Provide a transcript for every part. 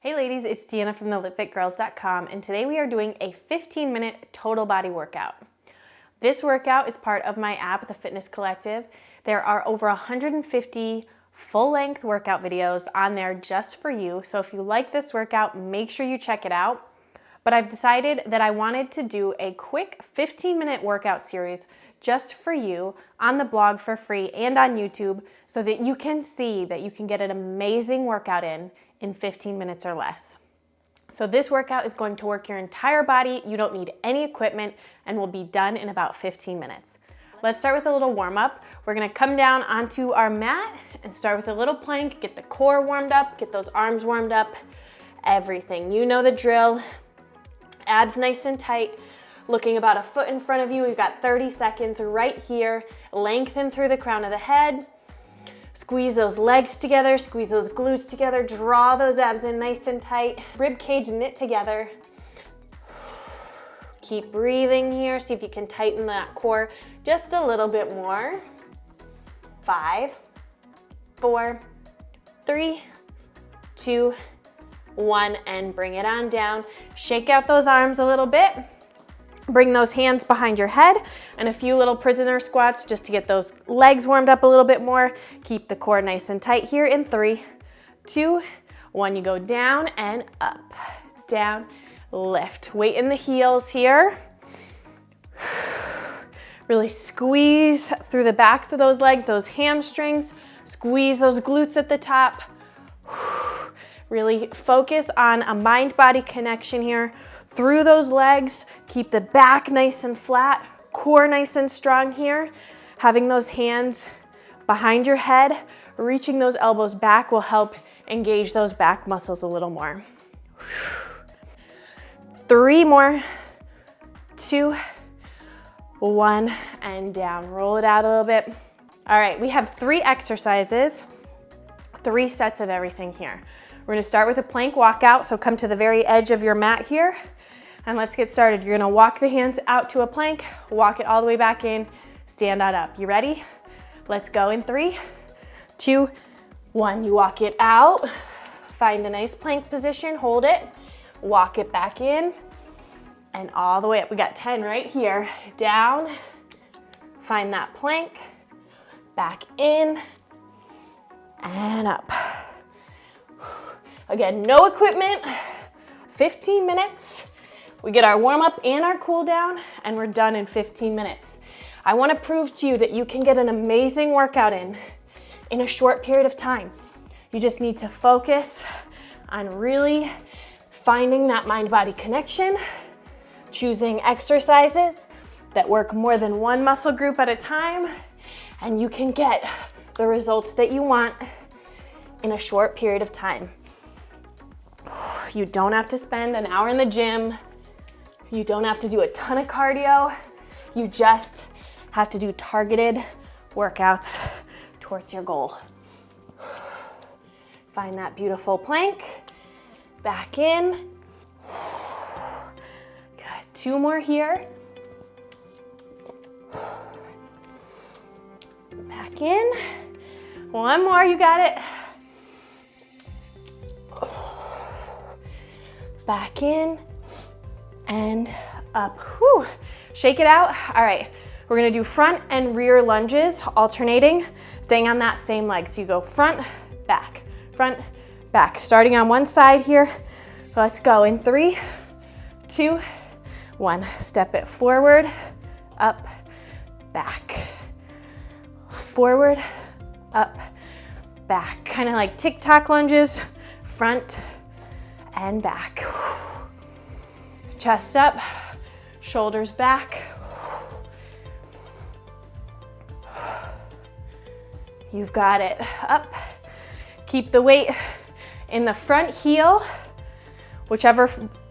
Hey ladies, it's Deanna from thelipfitgirls.com, and today we are doing a 15-minute total body workout. This workout is part of my app, The Fitness Collective. There are over 150 full-length workout videos on there just for you, so if you like this workout, make sure you check it out. But I've decided that I wanted to do a quick 15-minute workout series just for you on the blog for free and on YouTube so that you can see that you can get an amazing workout in 15 minutes or less. So this workout is going to work your entire body. You don't need any equipment and will be done in about 15 minutes. Let's start with a little warm up. We're gonna come down onto our mat and start with a little plank, get the core warmed up, get those arms warmed up, everything. You know the drill. Abs nice and tight, looking about a foot in front of you. We've got 30 seconds right here. Lengthen through the crown of the head. Squeeze those legs together, squeeze those glutes together, draw those abs in nice and tight. Rib cage knit together. Keep breathing here. See if you can tighten that core just a little bit more. 5, 4, 3, 2, 1, and bring it on down. Shake out those arms a little bit. Bring those hands behind your head and a few little prisoner squats just to get those legs warmed up a little bit more. Keep the core nice and tight here in 3, 2, 1. You go down and up, down, lift. Weight in the heels here. Really squeeze through the backs of those legs, those hamstrings. Squeeze those glutes at the top. Really focus on a mind-body connection here. Through those legs, keep the back nice and flat, core nice and strong here. Having those hands behind your head, reaching those elbows back will help engage those back muscles a little more. 3 more, 2, 1, and down. Roll it out a little bit. All right, we have 3 exercises, 3 sets of everything here. We're gonna start with a plank walkout, so come to the very edge of your mat here, and let's get started. You're gonna walk the hands out to a plank, walk it all the way back in, stand on up. You ready? Let's go in 3, 2, 1. You walk it out, find a nice plank position, hold it, walk it back in, and all the way up. We got 10 right here. Down, find that plank, back in, and up. Again, no equipment, 15 minutes. We get our warm up and our cool down, and we're done in 15 minutes. I wanna prove to you that you can get an amazing workout in a short period of time. You just need to focus on really finding that mind-body connection, choosing exercises that work more than one muscle group at a time, and you can get the results that you want in a short period of time. You don't have to spend an hour in the gym. You don't have to do a ton of cardio. You just have to do targeted workouts towards your goal. Find that beautiful plank. Back in. Good. 2 more here. Back in. 1 more, you got it. Back in and up. Whew. Shake it out. All right, we're gonna do front and rear lunges, alternating, staying on that same leg. So you go front, back, starting on one side here. Let's go in 3, 2, 1. Step it forward, up, back, forward, up, back. Kind of like TikTok lunges, front and back. Chest up, shoulders back. You've got it. Up. Keep the weight in the front heel. Whichever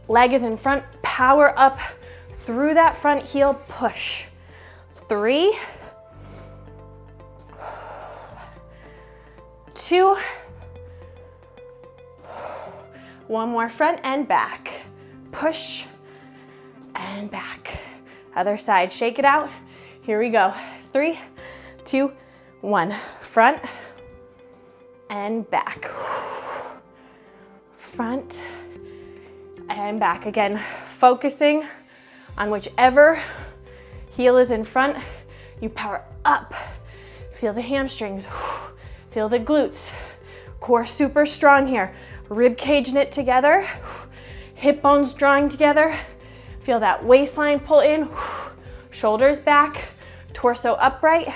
leg is in front, power up through that front heel, push. 3, 2, 1 more, front and back. Push and back. Other side, shake it out. Here we go. 3, 2, 1. Front and back. front and back. Again, focusing on whichever heel is in front, you power up. Feel the hamstrings, feel the glutes. Core super strong here. Rib cage knit together, hip bones drawing together. Feel that waistline pull in, shoulders back, torso upright.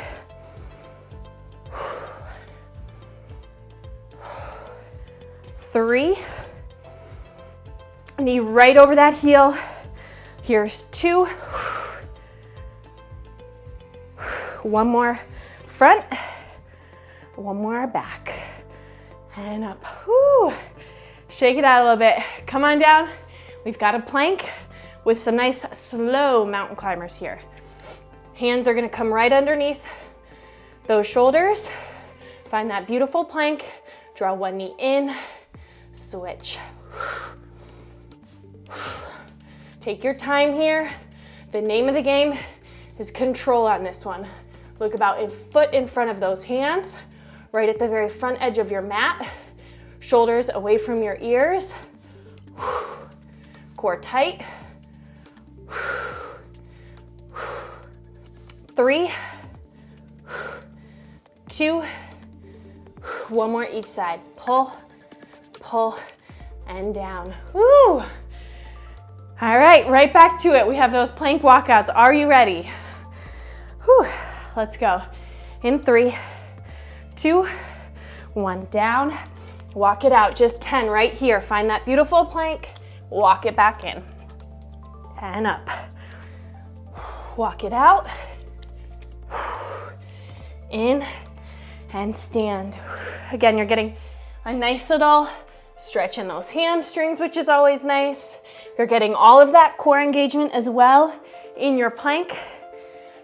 3, knee right over that heel. Here's 2. 1 more front, 1 more back, and up. Whew. Shake it out a little bit. Come on down. We've got a plank with some nice slow mountain climbers here. Hands are gonna come right underneath those shoulders. Find that beautiful plank. Draw 1 knee in, switch. Take your time here. The name of the game is control on this one. Look about a foot in front of those hands, right at the very front edge of your mat. Shoulders away from your ears. Core tight. 3, 2, 1 more each side. Pull, pull, and down. Woo! All right, right back to it. We have those plank walkouts. Are you ready? Whew. Let's go. In 3, 2, 1, down. Walk it out, just 10 right here. Find that beautiful plank, walk it back in. And up. Walk it out. In and stand. Again, you're getting a nice little stretch in those hamstrings, which is always nice. You're getting all of that core engagement as well in your plank.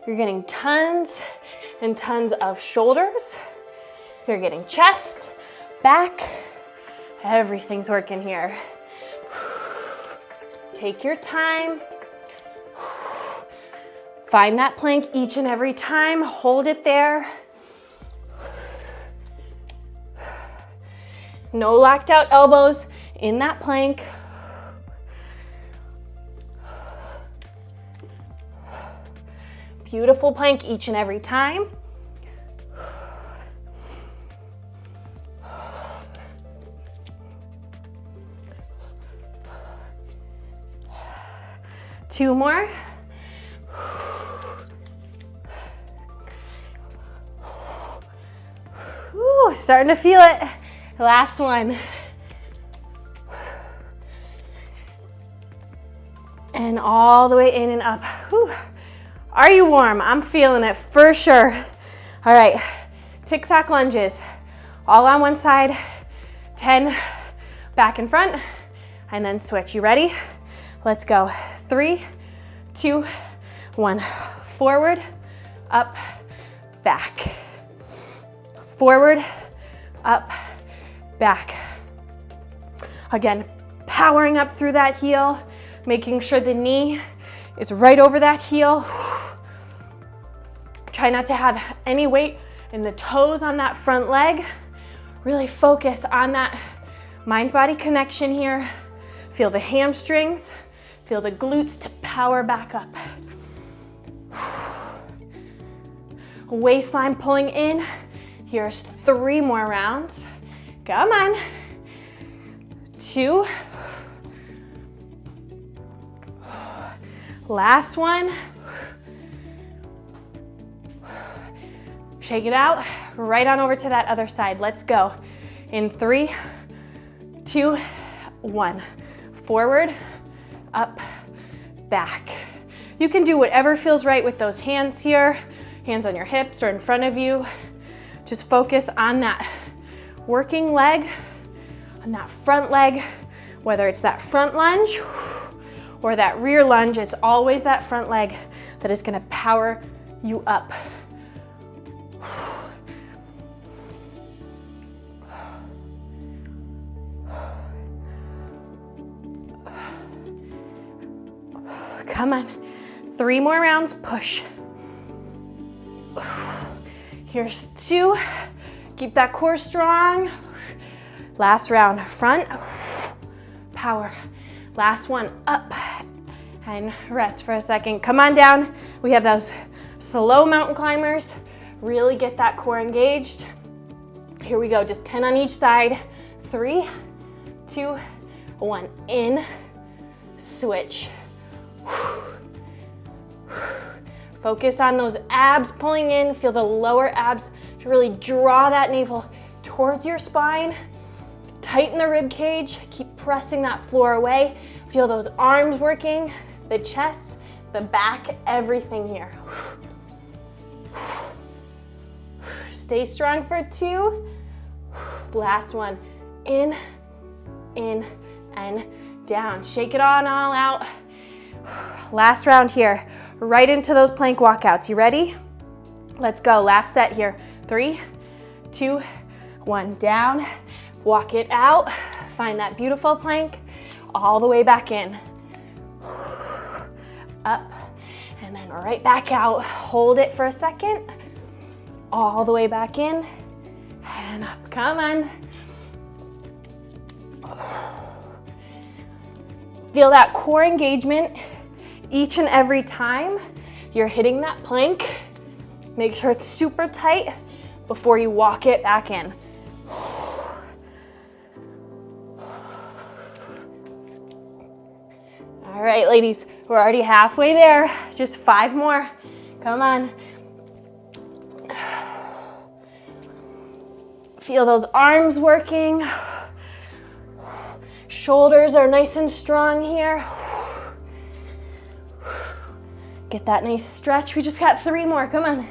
You're getting tons and tons of shoulders. You're getting chest, back, everything's working here. Take your time. Find that plank each and every time. Hold it there. No locked out elbows in that plank. Beautiful plank each and every time. Two more. Ooh, starting to feel it. Last one. And all the way in and up. Whew. Are you warm? I'm feeling it for sure. All right, tick-tock lunges. All on one side, 10, back and front, and then switch. You ready? Let's go. 3, 2, 1. Forward, up, back. Forward, up, back. Again, powering up through that heel, making sure the knee is right over that heel. Try not to have any weight in the toes on that front leg. Really focus on that mind-body connection here. Feel the hamstrings, feel the glutes to power back up. Waistline pulling in. Here's 3 more rounds. Come on. 2. Last one. Shake it out, right on over to that other side. Let's go. In 3, 2, 1. Forward, up, back. You can do whatever feels right with those hands here, hands on your hips or in front of you. Just focus on that working leg, on that front leg, whether it's that front lunge or that rear lunge, it's always that front leg that is gonna power you up. Come on, 3 more rounds, push. Here's 2, keep that core strong. Last round, front, power. Last one, up, and rest for a second. Come on down. We have those slow mountain climbers. Really get that core engaged. Here we go, just 10 on each side. 3, 2, 1, in, switch. Focus on those abs pulling in. Feel the lower abs to really draw that navel towards your spine. Tighten the rib cage. Keep pressing that floor away. Feel those arms working, the chest, the back, everything here. Stay strong for 2. Last one. In, and down. Shake it on all out. Last round here. Right into those plank walkouts. You ready? Let's go. Last set here. 3, 2, 1. Down. Walk it out. Find that beautiful plank. All the way back in. Up. And then right back out. Hold it for a second. All the way back in. And up. Come on. Feel that core engagement each and every time you're hitting that plank. Make sure it's super tight before you walk it back in. All right, ladies, we're already halfway there. Just 5 more. Come on. Feel those arms working. Shoulders are nice and strong here. Get that nice stretch. We just got 3 more. Come on.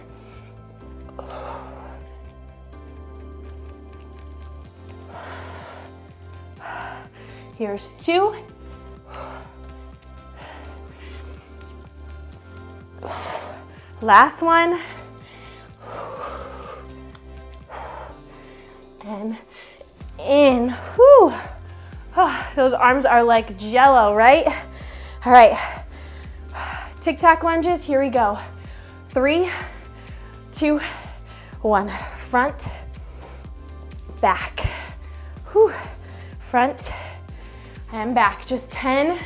Here's 2. Last one. And in. Whew. Oh, those arms are like jello, right? All right. Tic-tac lunges, here we go. 3, 2, 1. Front, back. Whew. Front and back. Just 10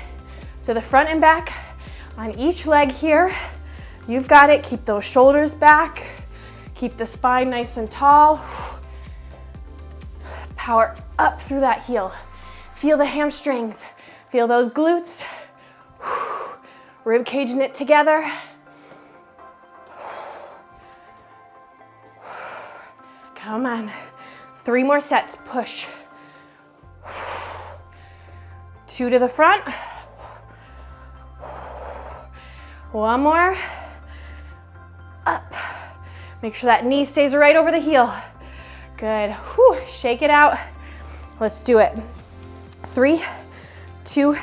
to the front and back on each leg here. You've got it. Keep those shoulders back. Keep the spine nice and tall. Power up through that heel. Feel the hamstrings. Feel those glutes. Rib cage knit together. Come on. 3 more sets. Push. 2 to the front. 1 more. Up. Make sure that knee stays right over the heel. Good. Whew. Shake it out. Let's do it. 3, 2,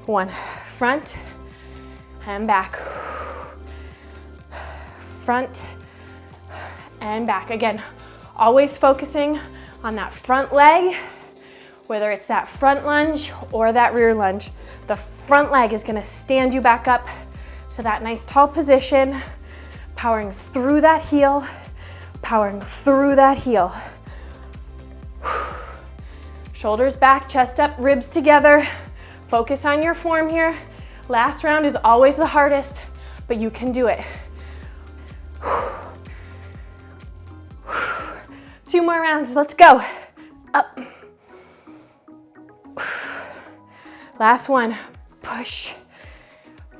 1. Front and back. Front and back. Again, always focusing on that front leg, whether it's that front lunge or that rear lunge. The front leg is gonna stand you back up to that nice tall position, powering through that heel, powering through that heel. Shoulders back, chest up, ribs together. Focus on your form here. Last round is always the hardest, but you can do it. 2 more rounds, let's go. Up. Last one, push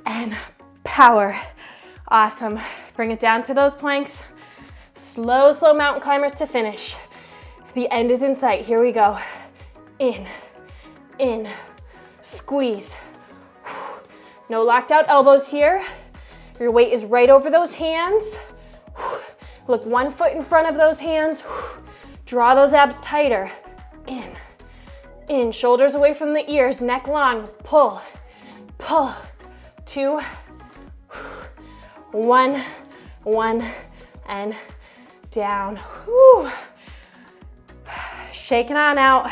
and power. Awesome. Bring it down to those planks. Slow, slow mountain climbers to finish. The end is in sight. Here we go. In, squeeze. No locked out elbows here. Your weight is right over those hands. Look 1 foot in front of those hands. Draw those abs tighter. In, shoulders away from the ears, neck long. Pull, 2, 1, and down. Whew. Shake it on out.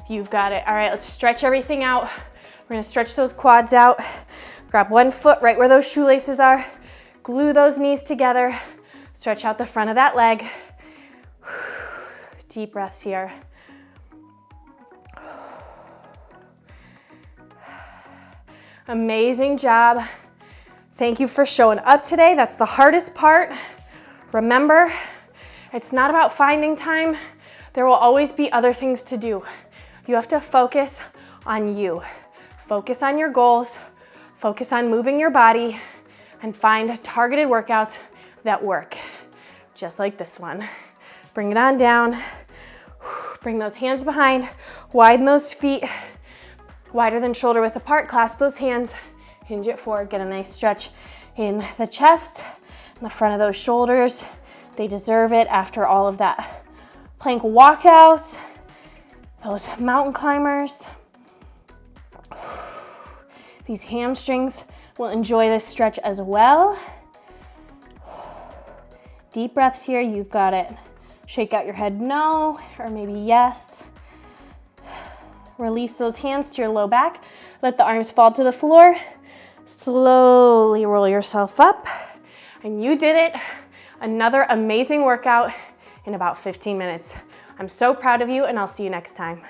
You've got it. All right, let's stretch everything out. We're gonna stretch those quads out. Grab 1 foot right where those shoelaces are. Glue those knees together. Stretch out the front of that leg. Deep breaths here. Amazing job. Thank you for showing up today. That's the hardest part. Remember, it's not about finding time. There will always be other things to do. You have to focus on you. Focus on your goals, focus on moving your body, and find targeted workouts that work, just like this one. Bring it on down. Bring those hands behind, widen those feet, wider than shoulder width apart, clasp those hands, hinge it forward, get a nice stretch in the chest, in the front of those shoulders. They deserve it after all of that plank walkouts, those mountain climbers. These hamstrings will enjoy this stretch as well. Deep breaths here, you've got it. Shake out your head no, or maybe yes. Release those hands to your low back. Let the arms fall to the floor. Slowly roll yourself up. And you did it. Another amazing workout in about 15 minutes. I'm so proud of you, and I'll see you next time.